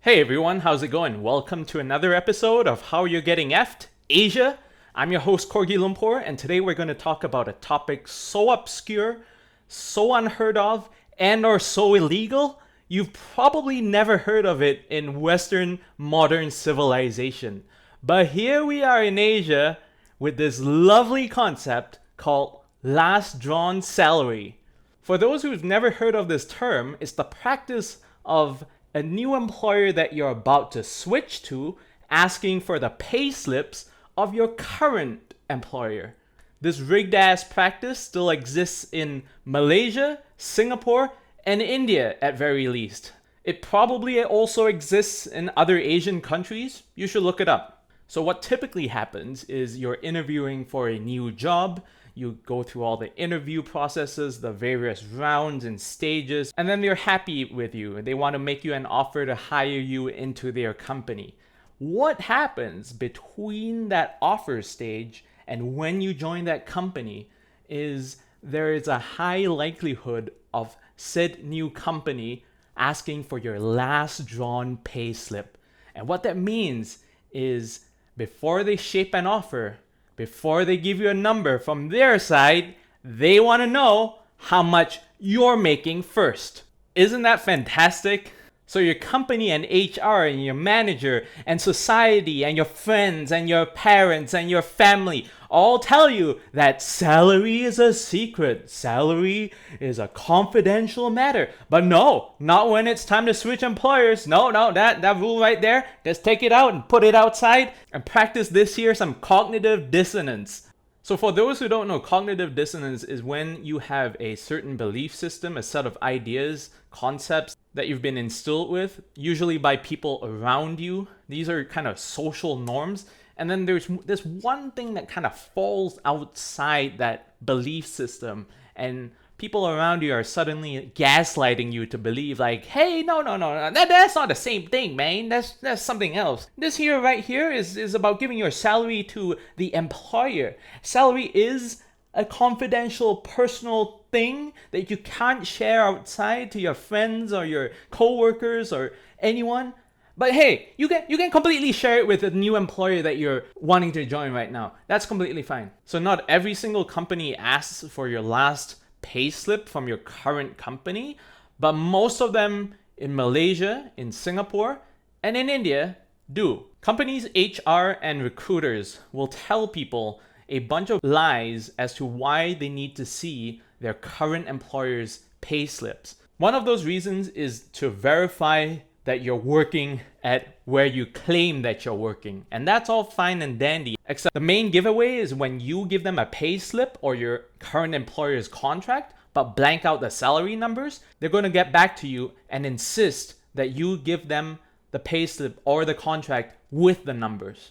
Hey everyone, how's it going? Welcome to another episode of How You're Getting Effed, Asia. I'm your host Corgi Lumpur, and today we're going to talk about a topic so obscure, so unheard of, and or so illegal, you've probably never heard of it in Western modern civilization. But here we are in Asia with this lovely concept called last drawn salary. For those who've never heard of this term, it's the practice of a new employer that you're about to switch to asking for the pay slips of your current employer. This rigged ass practice still exists in Malaysia, Singapore, and India at very least. It probably also exists in other Asian countries. You should look it up. So what typically happens is you're interviewing for a new job. You go through all the interview processes, the various rounds and stages, and then they're happy with you. They want to make you an offer to hire you into their company. What happens between that offer stage and when you join that company is there is a high likelihood of said new company asking for your last drawn pay slip. And what that means is before they shape an offer, before they give you a number from their side, they want to know how much you're making first. Isn't that fantastic? So your company and HR and your manager and society and your friends and your parents and your family all tell you that salary is a secret. Salary is a confidential matter. But no, not when it's time to switch employers. No, that rule right there, just take it out and put it outside and practice this here, some cognitive dissonance. So for those who don't know, cognitive dissonance is when you have a certain belief system, a set of ideas, concepts that you've been instilled with, usually by people around you. These are kind of social norms. And then there's this one thing that kind of falls outside that belief system, and people around you are suddenly gaslighting you to believe like, hey, no, that's not the same thing, man. That's something else. This here right here is about giving your salary to the employer. Salary is a confidential personal thing that you can't share outside to your friends or your coworkers or anyone. But hey, you can completely share it with a new employer that you're wanting to join right now. That's completely fine. So not every single company asks for your last pay slip from your current company, but most of them in Malaysia, in Singapore, and in India do. Companies' HR and recruiters will tell people a bunch of lies as to why they need to see their current employer's pay slips. One of those reasons is to verify that you're working at where you claim that you're working. And that's all fine and dandy, except the main giveaway is when you give them a pay slip or your current employer's contract, but blank out the salary numbers, they're going to get back to you and insist that you give them the pay slip or the contract with the numbers.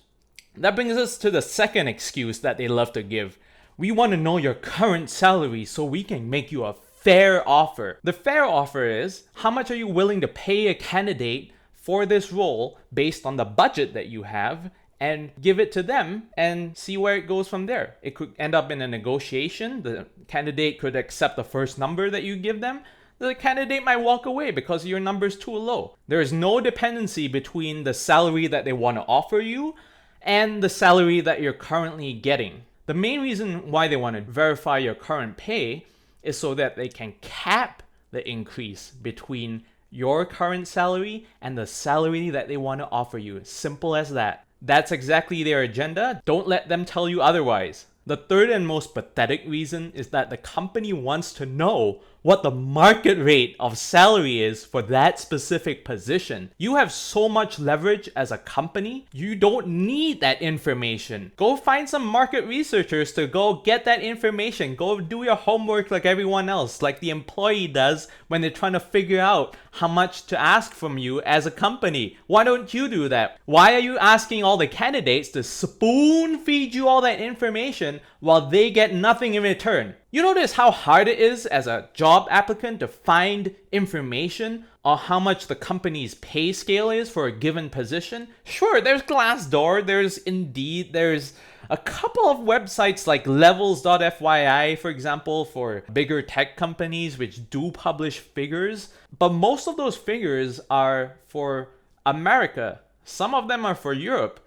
That brings us to the second excuse that they love to give. We want to know your current salary so we can make you a fair offer. The fair offer is, how much are you willing to pay a candidate for this role based on the budget that you have, and give it to them and see where it goes from there. It could end up in a negotiation. The candidate could accept the first number that you give them. The candidate might walk away because your number is too low. There is no dependency between the salary that they want to offer you and the salary that you're currently getting. The main reason why they want to verify your current pay is so that they can cap the increase between your current salary and the salary that they want to offer you. Simple as that. That's exactly their agenda. Don't let them tell you otherwise. The third and most pathetic reason is that the company wants to know what the market rate of salary is for that specific position. You have so much leverage as a company, you don't need that information. Go find some market researchers to go get that information. Go do your homework like everyone else, like the employee does when they're trying to figure out how much to ask from you as a company. Why don't you do that? Why are you asking all the candidates to spoon feed you all that information while they get nothing in return? You notice how hard it is as a job applicant to find information on how much the company's pay scale is for a given position? Sure, there's Glassdoor, there's Indeed, there's a couple of websites like levels.fyi, for example, for bigger tech companies which do publish figures. But most of those figures are for America. Some of them are for Europe,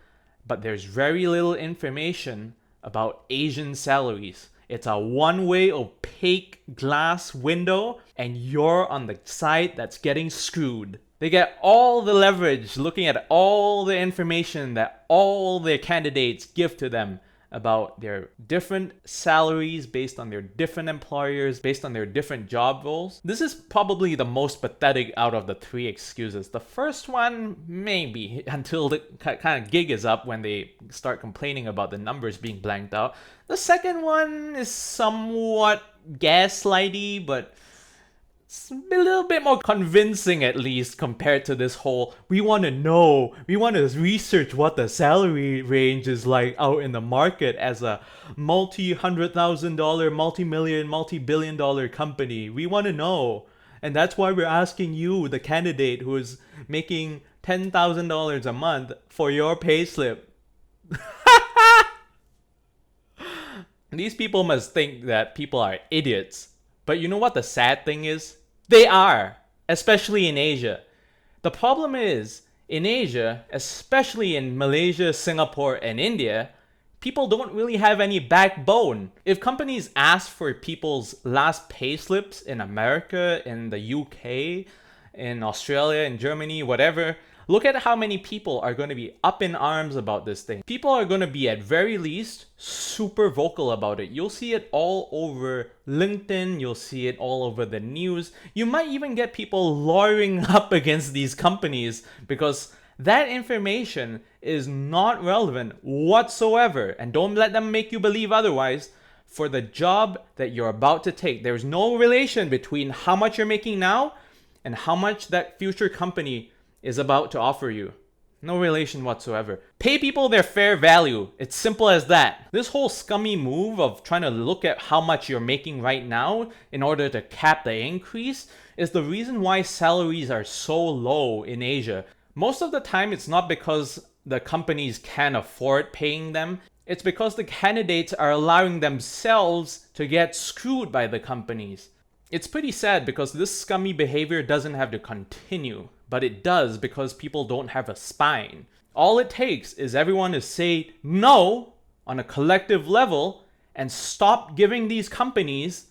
but there's very little information about Asian salaries. It's a one-way opaque glass window, and you're on the side that's getting screwed. They get all the leverage looking at all the information that all their candidates give to them about their different salaries based on their different employers, based on their different job roles. This is probably the most pathetic out of the three excuses. The first one, maybe, until the kind of gig is up when they start complaining about the numbers being blanked out. The second one is somewhat gaslighty, but it's a little bit more convincing, at least, compared to this whole, we want to know, we want to research what the salary range is like out in the market as a multi-$100,000, multi-million, multi-billion dollar company. We want to know. And that's why we're asking you, the candidate who is making $10,000 a month, for your payslip. These people must think that people are idiots. But you know what the sad thing is? They are, especially in Asia. The problem is, in Asia, especially in Malaysia, Singapore, and India, people don't really have any backbone. If companies ask for people's last payslips in America, in the UK, in Australia, in Germany, whatever, look at how many people are going to be up in arms about this thing. People are going to be, at very least, super vocal about it. You'll see it all over LinkedIn. You'll see it all over the news. You might even get people lawyering up against these companies because that information is not relevant whatsoever. And don't let them make you believe otherwise. For the job that you're about to take, there's no relation between how much you're making now and how much that future company is about to offer you. No relation whatsoever. Pay people their fair value. It's simple as that. This whole scummy move of trying to look at how much you're making right now in order to cap the increase is the reason why salaries are so low in Asia. Most of the time, it's not because the companies can't afford paying them. It's because the candidates are allowing themselves to get screwed by the companies. It's pretty sad because this scummy behavior doesn't have to continue. But it does because people don't have a spine. All it takes is everyone to say no on a collective level and stop giving these companies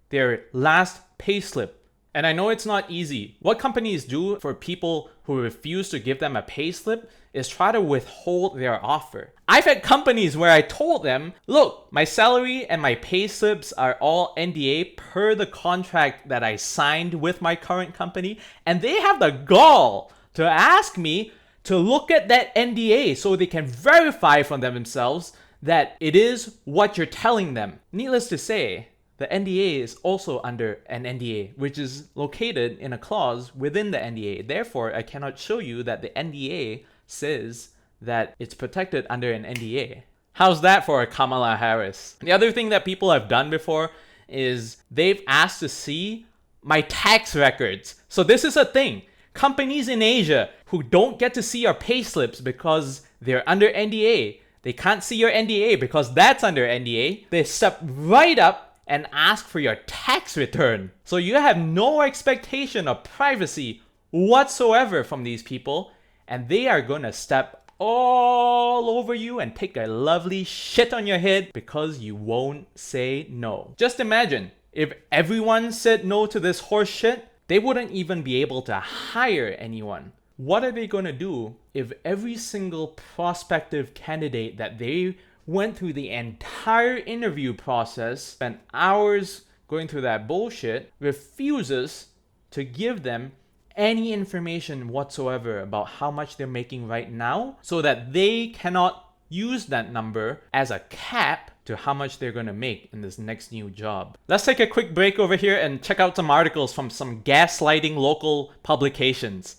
their last payslip. And I know it's not easy. What companies do for people who refuse to give them a payslip is try to withhold their offer. I've had companies where I told them, look, my salary and my payslips are all NDA per the contract that I signed with my current company, and they have the gall to ask me to look at that NDA so they can verify from themselves that it is what you're telling them. Needless to say, the NDA is also under an NDA, which is located in a clause within the NDA. Therefore, I cannot show you that the NDA says that it's protected under an NDA. How's that for a Kamala Harris? The other thing that people have done before is they've asked to see my tax records. So this is a thing. Companies in Asia who don't get to see your payslips because they're under NDA, they can't see your NDA because that's under NDA, they step right up and ask for your tax return. So you have no expectation of privacy whatsoever from these people, and they are gonna step all over you and take a lovely shit on your head because you won't say no. Just imagine, if everyone said no to this horse shit, they wouldn't even be able to hire anyone. What are they gonna do if every single prospective candidate that they went through the entire interview process, spent hours going through that bullshit, refuses to give them any information whatsoever about how much they're making right now, so that they cannot use that number as a cap to how much they're going to make in this next new job. Let's take a quick break over here and check out some articles from some gaslighting local publications.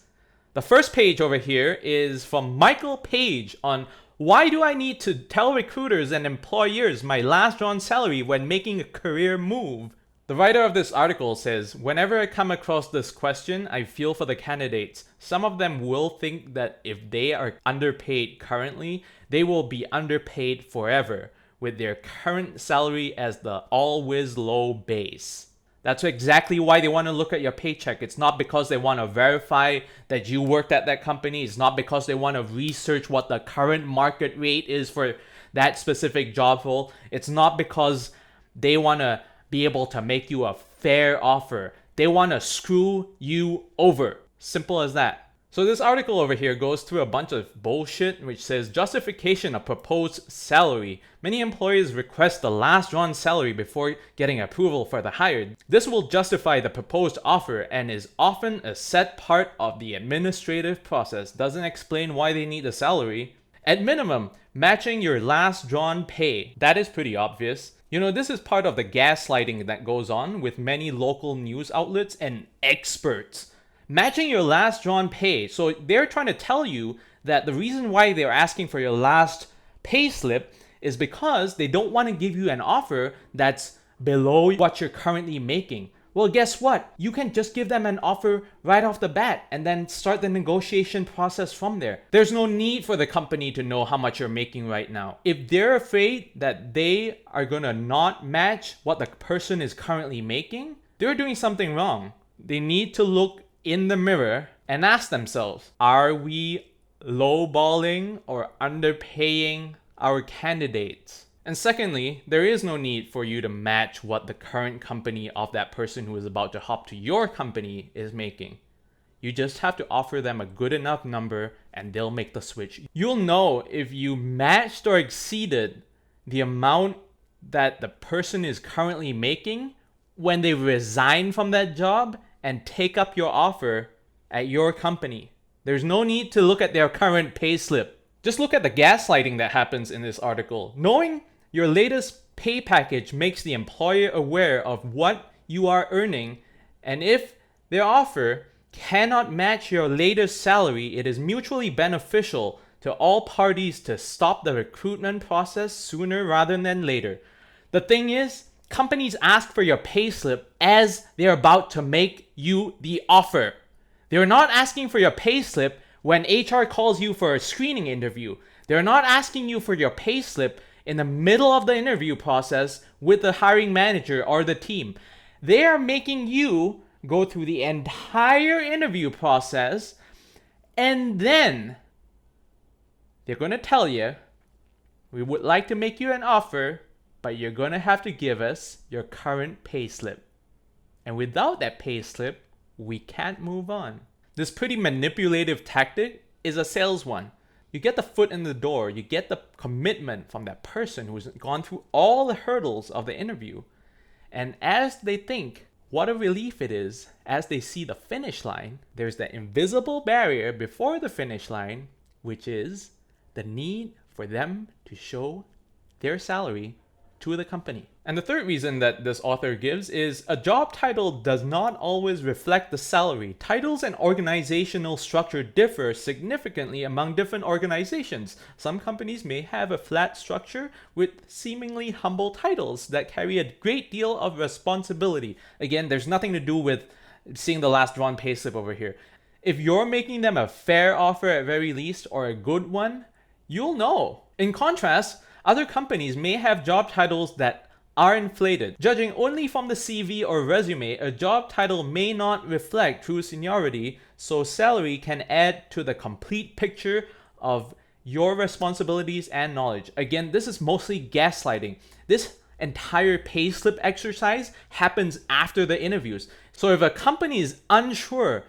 The first page over here is from Michael Page on why do I need to tell recruiters and employers my last drawn salary when making a career move? The writer of this article says, whenever I come across this question, I feel for the candidates. Some of them will think that if they are underpaid currently, they will be underpaid forever, with their current salary as the always low base. That's exactly why they want to look at your paycheck. It's not because they want to verify that you worked at that company. It's not because they want to research what the current market rate is for that specific job role. It's not because they want to be able to make you a fair offer. They want to screw you over. Simple as that. So this article over here goes through a bunch of bullshit which says justification of proposed salary. Many employers request the last drawn salary before getting approval for the hire. This will justify the proposed offer and is often a set part of the administrative process. Doesn't explain why they need the salary. At minimum, matching your last drawn pay. That is pretty obvious. This is part of the gaslighting that goes on with many local news outlets and experts. Matching your last drawn pay. So they're trying to tell you that the reason why they're asking for your last pay slip is because they don't want to give you an offer that's below what you're currently making. Well, guess what? You can just give them an offer right off the bat and then start the negotiation process from there. There's no need for the company to know how much you're making right now. If they're afraid that they are going to not match what the person is currently making, they're doing something wrong. They need to look in the mirror and ask themselves, are we lowballing or underpaying our candidates? And secondly, there is no need for you to match what the current company of that person who is about to hop to your company is making. You just have to offer them a good enough number and they'll make the switch. You'll know if you matched or exceeded the amount that the person is currently making when they resign from that job and take up your offer at your company. There's no need to look at their current pay slip. Just look at the gaslighting that happens in this article. Knowing your latest pay package makes the employer aware of what you are earning, and if their offer cannot match your latest salary, it is mutually beneficial to all parties to stop the recruitment process sooner rather than later. The thing is, companies ask for your payslip as they're about to make you the offer. They're not asking for your payslip when HR calls you for a screening interview. They're not asking you for your payslip in the middle of the interview process with the hiring manager or the team. They are making you go through the entire interview process, and then they're going to tell you, we would like to make you an offer, but you're going to have to give us your current payslip. And without that payslip, we can't move on. This pretty manipulative tactic is a sales one. You get the foot in the door, you get the commitment from that person who's gone through all the hurdles of the interview. And as they think what a relief it is, as they see the finish line, there's that invisible barrier before the finish line, which is the need for them to show their salary to the company. And the third reason that this author gives is a job title does not always reflect the salary. Titles and organizational structure differ significantly among different organizations. Some companies may have a flat structure with seemingly humble titles that carry a great deal of responsibility. Again, there's nothing to do with seeing the last drawn payslip over here. If you're making them a fair offer at very least, or a good one, you'll know. In contrast, other companies may have job titles that are inflated. Judging only from the CV or resume, a job title may not reflect true seniority, so salary can add to the complete picture of your responsibilities and knowledge. Again, this is mostly gaslighting. This entire payslip exercise happens after the interviews. So if a company is unsure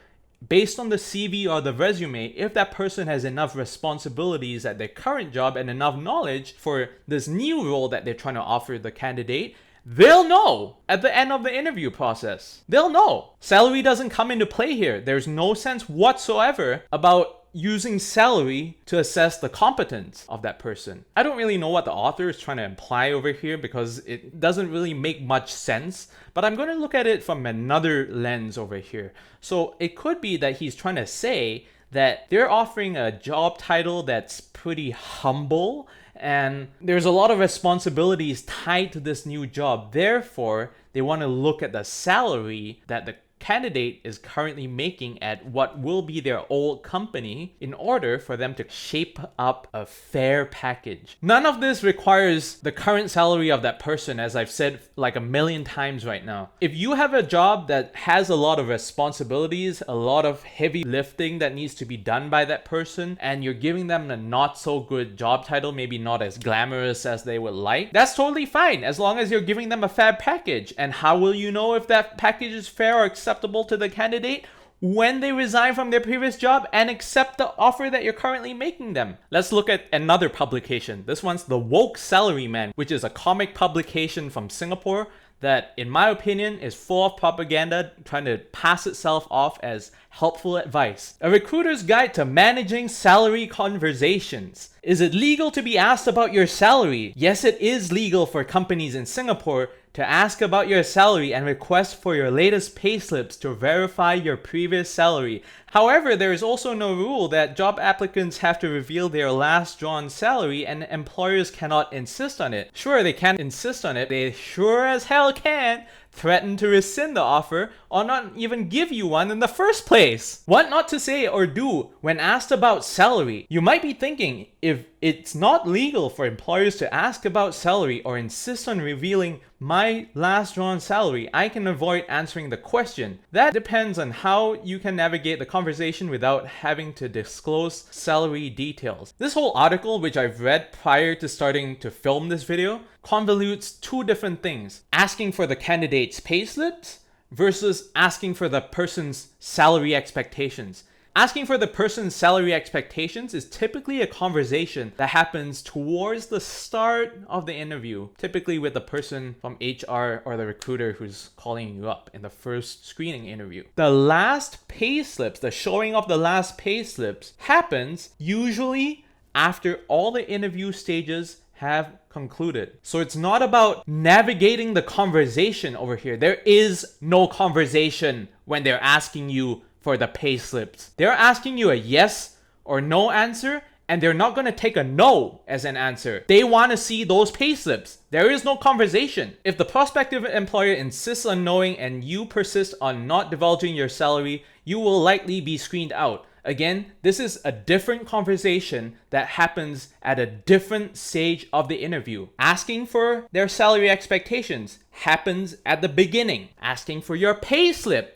based on the CV or the resume, if that person has enough responsibilities at their current job and enough knowledge for this new role that they're trying to offer the candidate, they'll know at the end of the interview process. They'll know. Salary doesn't come into play here. There's no sense whatsoever about using salary to assess the competence of that person. I don't really know what the author is trying to imply over here because it doesn't really make much sense, but I'm going to look at it from another lens over here. So it could be that he's trying to say that they're offering a job title that's pretty humble and there's a lot of responsibilities tied to this new job. Therefore, they want to look at the salary that the candidate is currently making at what will be their old company in order for them to shape up a fair package. None of this requires the current salary of that person, as I've said like a million times right now. If you have a job that has a lot of responsibilities, a lot of heavy lifting that needs to be done by that person, and you're giving them a not so good job title, maybe not as glamorous as they would like, that's totally fine as long as you're giving them a fair package. And how will you know if that package is fair or acceptable to the candidate? When they resign from their previous job and accept the offer that you're currently making them. Let's look at another publication. This one's the Woke Salaryman, which is a comic publication from Singapore that, in my opinion, is full of propaganda trying to pass itself off as helpful advice. A recruiter's guide to managing salary conversations. Is it legal to be asked about your salary? Yes, it is legal for companies in Singapore to ask about your salary and request for your latest payslips to verify your previous salary. However, there is also no rule that job applicants have to reveal their last drawn salary and employers cannot insist on it. Sure, they can insist on it. They sure as hell can threaten to rescind the offer or not even give you one in the first place. What not to say or do when asked about salary? You might be thinking, if it's not legal for employers to ask about salary or insist on revealing my last drawn salary, I can avoid answering the question. That depends on how you can navigate the conversation without having to disclose salary details. This whole article, which I've read prior to starting to film this video, convolutes two different things: asking for the candidate's payslips versus asking for the person's salary expectations. Asking for the person's salary expectations is typically a conversation that happens towards the start of the interview, typically with the person from HR or the recruiter who's calling you up in the first screening interview. The last payslips, the showing of the last payslips, happens usually after all the interview stages have concluded. So it's not about navigating the conversation over here. There is no conversation when they're asking you for the payslips. They're asking you a yes or no answer, and they're not going to take a no as an answer. They want to see those payslips. There is no conversation. If the prospective employer insists on knowing and you persist on not divulging your salary, you will likely be screened out. Again, this is a different conversation that happens at a different stage of the interview. Asking for their salary expectations happens at the beginning. Asking for your payslip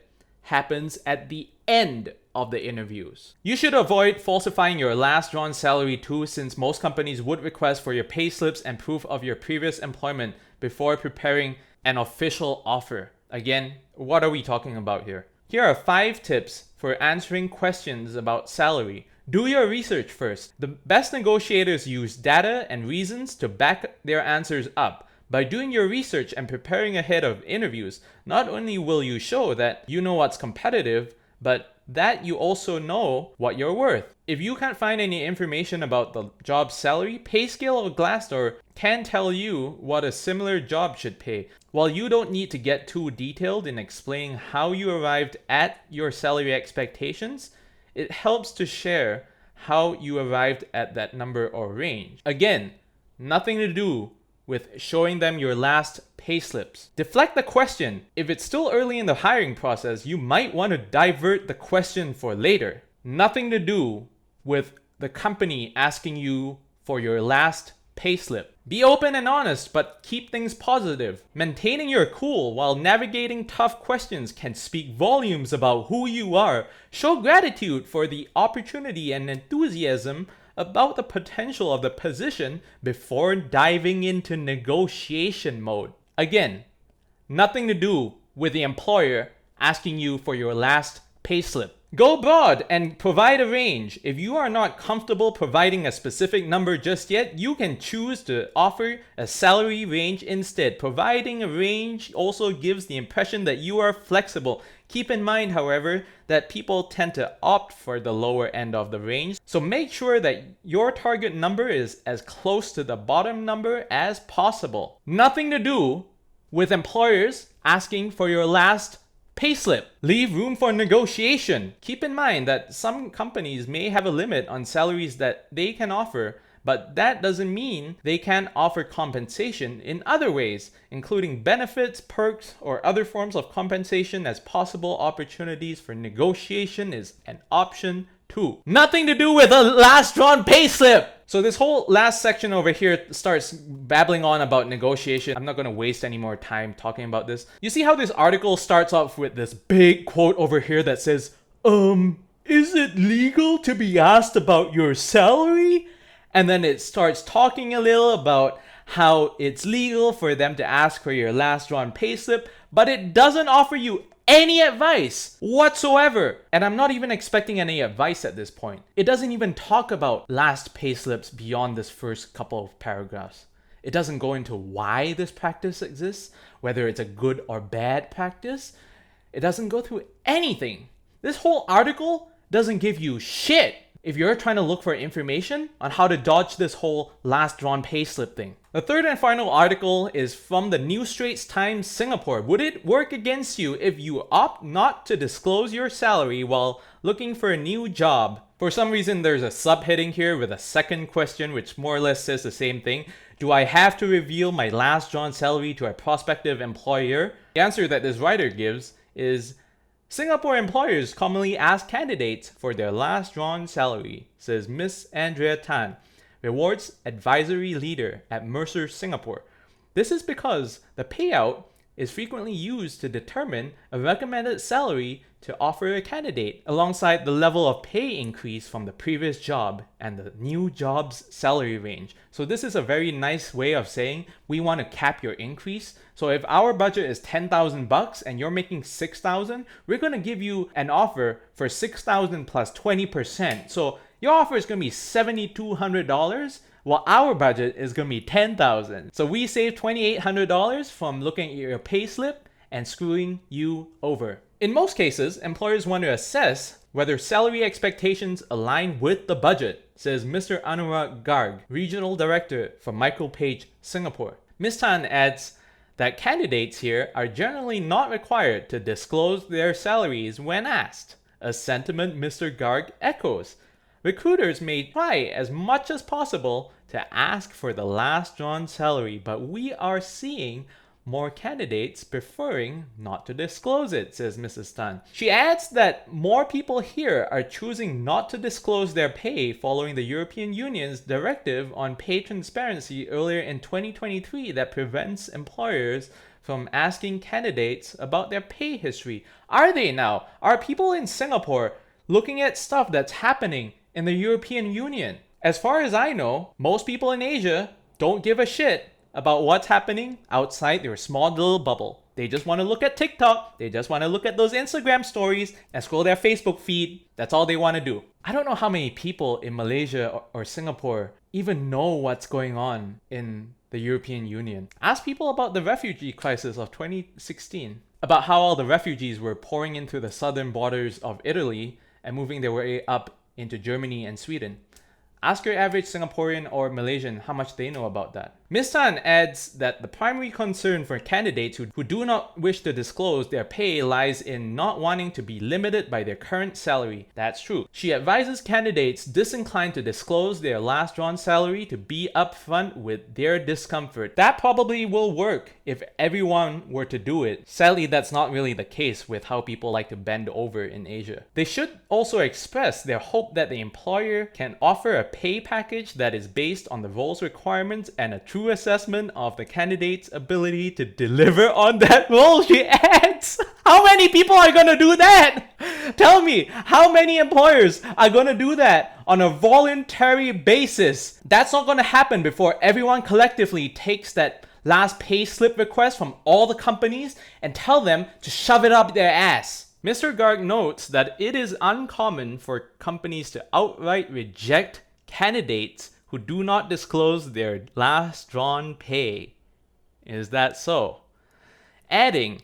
happens at the end of the interviews. You should avoid falsifying your last drawn salary too, since most companies would request for your payslips and proof of your previous employment before preparing an official offer. Again, what are we talking about here? Here are 5 tips for answering questions about salary. Do your research first. The best negotiators use data and reasons to back their answers up. By doing your research and preparing ahead of interviews, not only will you show that you know what's competitive, but that you also know what you're worth. If you can't find any information about the job's salary, PayScale or Glassdoor can tell you what a similar job should pay. While you don't need to get too detailed in explaining how you arrived at your salary expectations, it helps to share how you arrived at that number or range. Again, nothing to do with showing them your last payslips. Deflect the question. If it's still early in the hiring process, you might want to divert the question for later. Nothing to do with the company asking you for your last payslip. Be open and honest, but keep things positive. Maintaining your cool while navigating tough questions can speak volumes about who you are. Show gratitude for the opportunity and enthusiasm about the potential of the position before diving into negotiation mode. Again, nothing to do with the employer asking you for your last payslip. Go broad and provide a range. If you are not comfortable providing a specific number just yet, you can choose to offer a salary range instead. Providing a range also gives the impression that you are flexible. Keep in mind, however, that people tend to opt for the lower end of the range, so make sure that your target number is as close to the bottom number as possible. Nothing to do with employers asking for your last payslip. Leave room for negotiation. Keep in mind that some companies may have a limit on salaries that they can offer, but that doesn't mean they can't offer compensation in other ways, including benefits, perks, or other forms of compensation as possible opportunities for negotiation is an option too. Nothing to do with a last drawn payslip! So this whole last section over here starts babbling on about negotiation. I'm not going to waste any more time talking about this. You see how this article starts off with this big quote over here that says, is it legal to be asked about your salary? And then it starts talking a little about how it's legal for them to ask for your last drawn payslip, but it doesn't offer you any advice whatsoever. And I'm not even expecting any advice at this point. It doesn't even talk about last payslips beyond this first couple of paragraphs. It doesn't go into why this practice exists, whether it's a good or bad practice. It doesn't go through anything. This whole article doesn't give you shit if you're trying to look for information on how to dodge this whole last drawn payslip thing. The third and final article is from the New Straits Times Singapore. Would it work against you if you opt not to disclose your salary while looking for a new job? For some reason, there's a subheading here with a second question which more or less says the same thing. Do I have to reveal my last drawn salary to a prospective employer? The answer that this writer gives is Singapore employers commonly ask candidates for their last drawn salary, says Miss Andrea Tan, rewards advisory leader at Mercer Singapore. This is because the payout is frequently used to determine a recommended salary to offer a candidate, alongside the level of pay increase from the previous job and the new job's salary range. So this is a very nice way of saying we want to cap your increase. So if our budget is $10,000 and you're making $6,000, we're going to give you an offer for $6,000 plus 20%. So your offer is going to be $7,200. Well, our budget is going to be $10,000. So we save $2,800 from looking at your payslip and screwing you over. In most cases, employers want to assess whether salary expectations align with the budget, says Mr. Anurag Garg, Regional Director for Michael Page, Singapore. Ms. Tan adds that candidates here are generally not required to disclose their salaries when asked, a sentiment Mr. Garg echoes. Recruiters may try as much as possible to ask for the last drawn salary, but we are seeing more candidates preferring not to disclose it, says Mrs. Tan. She adds that more people here are choosing not to disclose their pay following the European Union's directive on pay transparency earlier in 2023 that prevents employers from asking candidates about their pay history. Are they now? Are people in Singapore looking at stuff that's happening in the European Union? As far as I know, most people in Asia don't give a shit about what's happening outside their small little bubble. They just want to look at TikTok, they just want to look at those Instagram stories and scroll their Facebook feed. That's all they want to do. I don't know how many people in Malaysia or Singapore even know what's going on in the European Union. Ask people about the refugee crisis of 2016, about how all the refugees were pouring into the southern borders of Italy and moving their way up into Germany and Sweden. Ask your average Singaporean or Malaysian how much they know about that. Ms. Tan adds that the primary concern for candidates who do not wish to disclose their pay lies in not wanting to be limited by their current salary. That's true. She advises candidates disinclined to disclose their last drawn salary to be upfront with their discomfort. That probably will work if everyone were to do it. Sadly, that's not really the case with how people like to bend over in Asia. They should also express their hope that the employer can offer a pay package that is based on the role's requirements and a true assessment of the candidate's ability to deliver on that role, she adds. How many people are going to do that? Tell me, how many employers are going to do that on a voluntary basis? That's not going to happen before everyone collectively takes that last pay slip request from all the companies and tell them to shove it up their ass. Mr. Garg notes that it is uncommon for companies to outright reject candidates who do not disclose their last drawn pay. Is that so? Adding,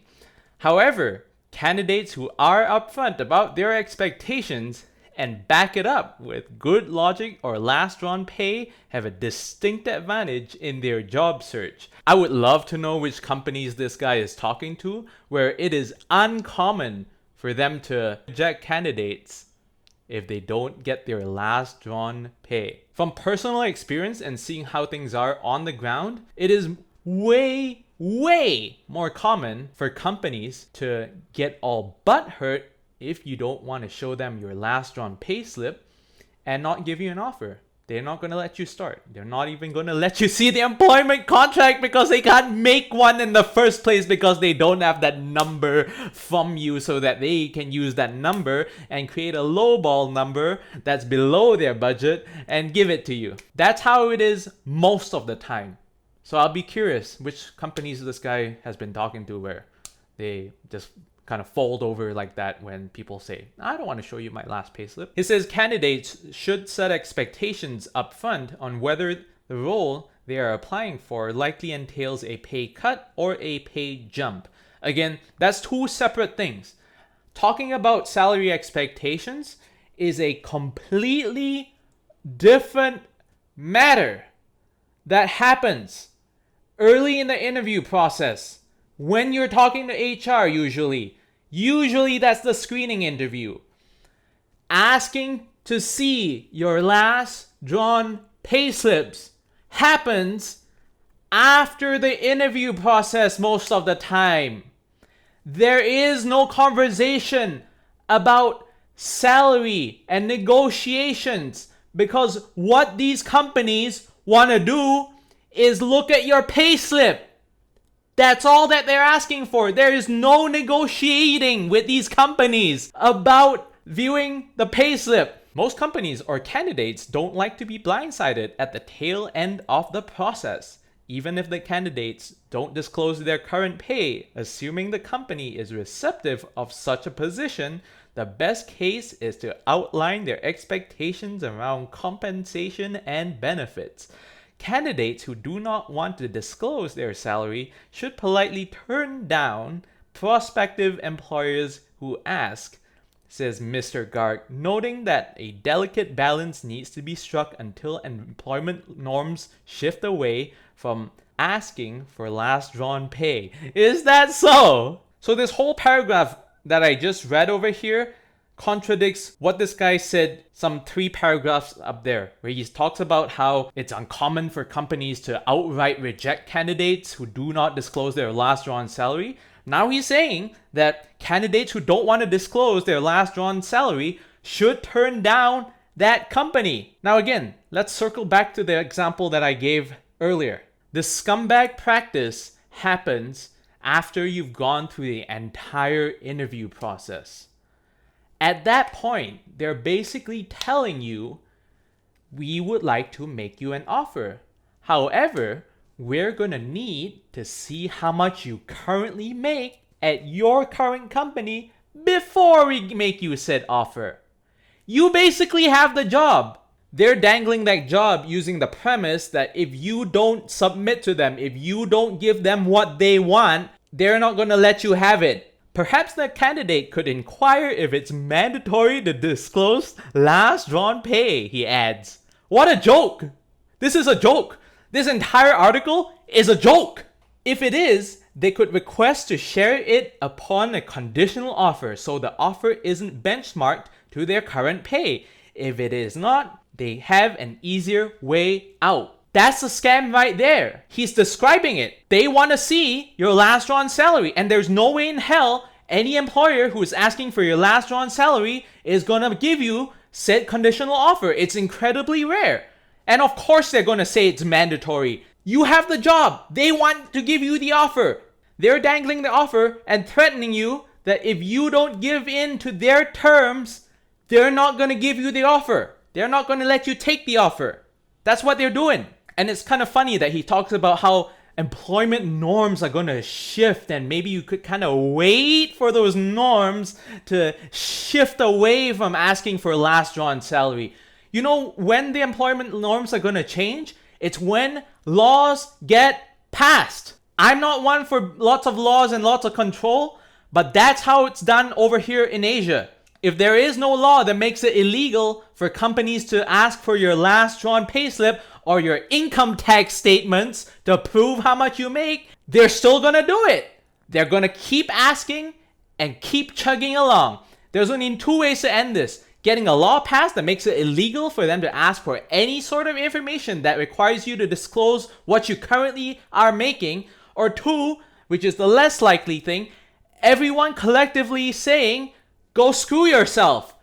however, candidates who are upfront about their expectations and back it up with good logic or last drawn pay have a distinct advantage in their job search. I would love to know which companies this guy is talking to, where it is uncommon for them to reject candidates if they don't get their last drawn pay. From personal experience and seeing how things are on the ground, it is way more common for companies to get all butthurt if you don't want to show them your last drawn payslip and not give you an offer. They're not going to let you start. They're not even going to let you see the employment contract because they can't make one in the first place because they don't have that number from you so that they can use that number and create a lowball number that's below their budget and give it to you. That's how it is most of the time. So I'll be curious which companies this guy has been talking to where they just kind of fold over like that when people say, I don't want to show you my last payslip. He says candidates should set expectations up front on whether the role they are applying for likely entails a pay cut or a pay jump. Again, that's two separate things. Talking about salary expectations is a completely different matter that happens early in the interview process. When you're talking to HR, usually that's the screening interview. Asking to see your last drawn payslips happens after the interview process most of the time. There is no conversation about salary and negotiations because what these companies want to do is look at your payslip. That's all that they're asking for. There is no negotiating with these companies about viewing the payslip. Most companies or candidates don't like to be blindsided at the tail end of the process. Even if the candidates don't disclose their current pay, assuming the company is receptive of such a position, the best case is to outline their expectations around compensation and benefits. Candidates who do not want to disclose their salary should politely turn down prospective employers who ask, says Mr. Garg, noting that a delicate balance needs to be struck until employment norms shift away from asking for last drawn pay. Is that so? So this whole paragraph that I just read over here contradicts what this guy said some 3 paragraphs up there, where he talks about how it's uncommon for companies to outright reject candidates who do not disclose their last drawn salary. Now he's saying that candidates who don't want to disclose their last drawn salary should turn down that company. Now again, let's circle back to the example that I gave earlier. The scumbag practice happens after you've gone through the entire interview process. At that point, they're basically telling you, we would like to make you an offer. However, we're going to need to see how much you currently make at your current company before we make you said offer. You basically have the job. They're dangling that job using the premise that if you don't submit to them, if you don't give them what they want, they're not going to let you have it. Perhaps the candidate could inquire if it's mandatory to disclose last drawn pay, he adds. What a joke! This is a joke! This entire article is a joke! If it is, they could request to share it upon a conditional offer so the offer isn't benchmarked to their current pay. If it is not, they have an easier way out. That's a scam right there. He's describing it. They want to see your last drawn salary, and there's no way in hell any employer who is asking for your last drawn salary is going to give you said conditional offer. It's incredibly rare. And of course they're going to say it's mandatory. You have the job. They want to give you the offer. They're dangling the offer and threatening you that if you don't give in to their terms, they're not going to give you the offer. They're not going to let you take the offer. That's what they're doing. And it's kind of funny that he talks about how employment norms are going to shift, and maybe you could kind of wait for those norms to shift away from asking for last drawn salary. You know when the employment norms are going to change? It's when laws get passed. I'm not one for lots of laws and lots of control, but that's how it's done over here in Asia. If there is no law that makes it illegal for companies to ask for your last drawn payslip or your income tax statements to prove how much you make, they're still going to do it. They're going to keep asking and keep chugging along. There's only 2 ways to end this. getting a law passed that makes it illegal for them to ask for any sort of information that requires you to disclose what you currently are making. Or two, which is the less likely thing, everyone collectively saying, go screw yourself.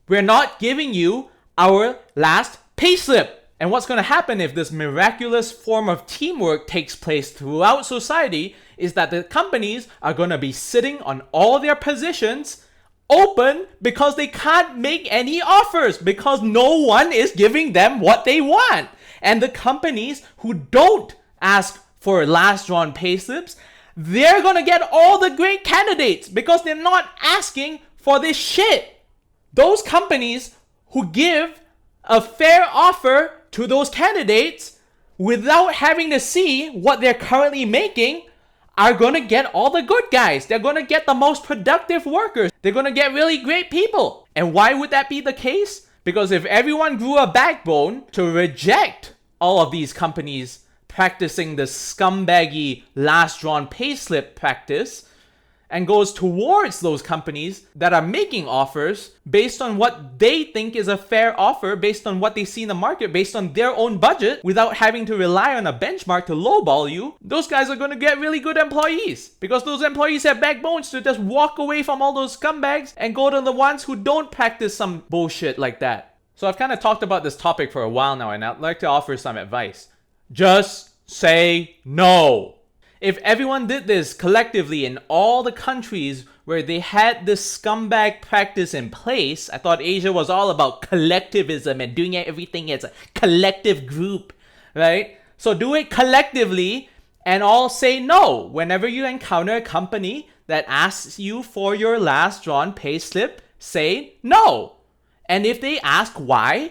We're not giving you our last payslip. And what's going to happen if this miraculous form of teamwork takes place throughout society is that the companies are going to be sitting on all their positions open because they can't make any offers because no one is giving them what they want. And the companies who don't ask for last drawn payslips, they're going to get all the great candidates because they're not asking for this shit. Those companies who give a fair offer to those candidates without having to see what they're currently making are going to get all the good guys. They're going to get the most productive workers. They're going to get really great people. And why would that be the case? Because if everyone grew a backbone to reject all of these companies practicing the scumbaggy last drawn payslip practice and goes towards those companies that are making offers based on what they think is a fair offer, based on what they see in the market, based on their own budget, without having to rely on a benchmark to lowball you, those guys are going to get really good employees because those employees have backbones to just walk away from all those scumbags and go to the ones who don't practice some bullshit like that. So I've kind of talked about this topic for a while now, and I'd like to offer some advice. Just say no. If everyone did this collectively in all the countries where they had this scumbag practice in place, I thought Asia was all about collectivism and doing everything as a collective group, right? So do it collectively and all say no whenever you encounter a company that asks you for your last drawn payslip. Say no. And if they ask why,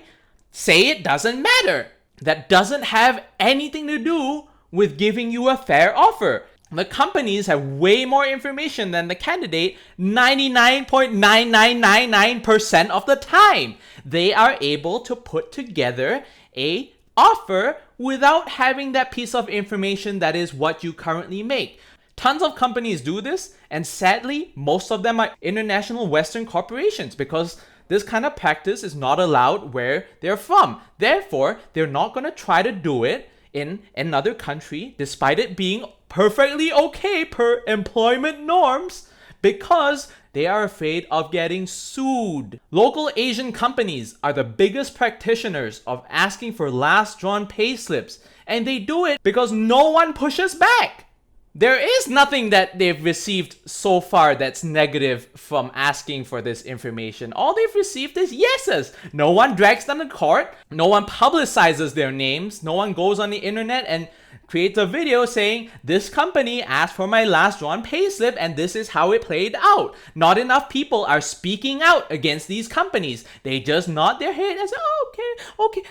say it doesn't matter. That doesn't have anything to do with giving you a fair offer. The companies have way more information than the candidate 99.9999% of the time. They are able to put together a offer without having that piece of information that is what you currently make. Tons of companies do this, and sadly, most of them are international Western corporations because this kind of practice is not allowed where they're from. Therefore, they're not going to try to do it in another country, despite it being perfectly okay per employment norms, because they are afraid of getting sued. Local Asian companies are the biggest practitioners of asking for last drawn payslips, and they do it because no one pushes back. There is nothing that they've received so far that's negative from asking for this information. All they've received is yeses. No one drags them to court. No one publicizes their names. No one goes on the internet and creates a video saying, this company asked for my last drawn payslip and this is how it played out. Not enough people are speaking out against these companies. They just nod their head and say, oh, okay,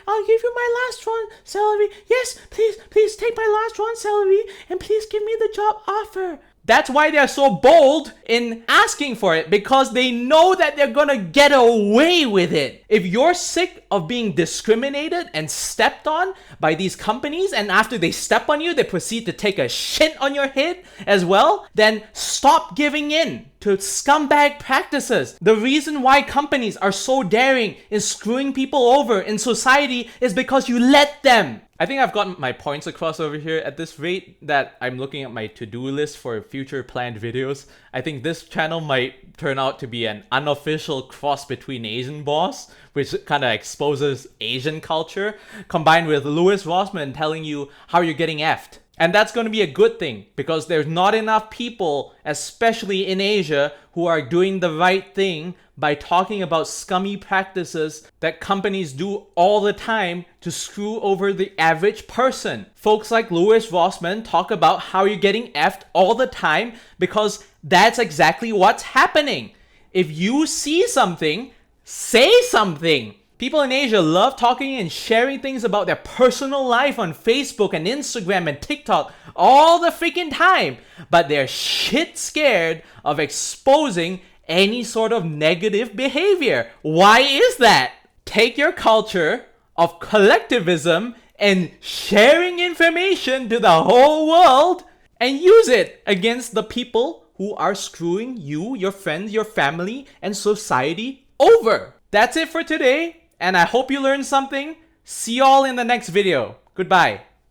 I'll give you my last drawn salary. Yes, please take my last drawn salary and please give me the job offer. That's why they're so bold in asking for it, because they know that they're gonna get away with it. If you're sick of being discriminated and stepped on by these companies, and after they step on you, they proceed to take a shit on your head as well, then stop giving in to scumbag practices. The reason why companies are so daring in screwing people over in society is because you let them. I think I've gotten my points across over here. At this rate that I'm looking at my to-do list for future planned videos, I think this channel might turn out to be an unofficial cross between Asian Boss, which kind of exposes Asian culture, combined with Louis Rossmann telling you how you're getting effed. And that's going to be a good thing, because there's not enough people, especially in Asia, who are doing the right thing by talking about scummy practices that companies do all the time to screw over the average person. Folks like Louis Rossmann talk about how you're getting effed all the time because that's exactly what's happening. If you see something, say something. People in Asia love talking and sharing things about their personal life on Facebook and Instagram and TikTok all the freaking time, but they're shit scared of exposing any sort of negative behavior. Why is that? Take your culture of collectivism and sharing information to the whole world and use it against the people who are screwing you, your friends, your family, and society over. That's it for today, and I hope you learned something. See y'all in the next video. Goodbye.